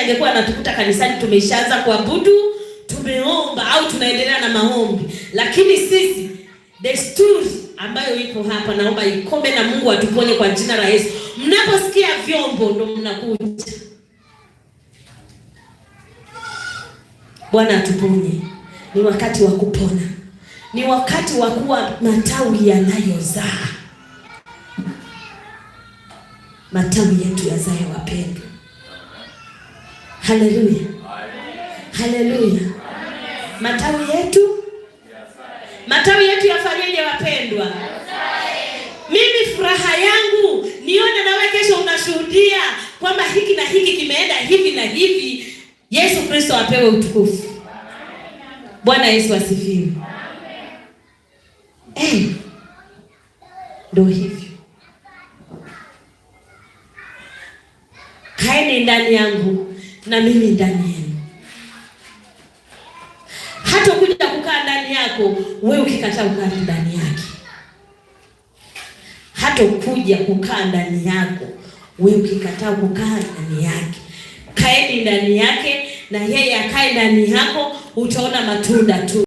angekuwa anatukuta kanisani tumeshaanza kuabudu, tumeomba au tunaendelea na maombi. Lakini sisi desturi ambayo ipo hapa, naomba ikome na Mungu atuponye kwa jina la Yesu. Mnaposikia vyombo ndo mnakuja. Bwana atuponye. Ni wakati wa kupona. Ni wakati wa kuwa matawi yanayozaa. Matawi yetu yazae wapendwa. Haleluya. Haleluya. Matawi yetu yafanyeje wapendwa? Mimi furaha yangu nione nawe kesho unashuhudia kwamba hiki na hiki kimeenda hivi na hivi. Yesu Kristo apewe utukufu. Bwana Yesu asifiwe. Ndio hivyo. Kaeni ndani yangu na mimi ndani yenu. Hata kuja kukaa ndani yako wewe ukikataa kukaa ndani yake. Hata kuja kukaa ndani yako wewe ukikataa kukaa ndani yake. Kaeni ndani yake na yeye akae ndani yako, utaona matunda tu.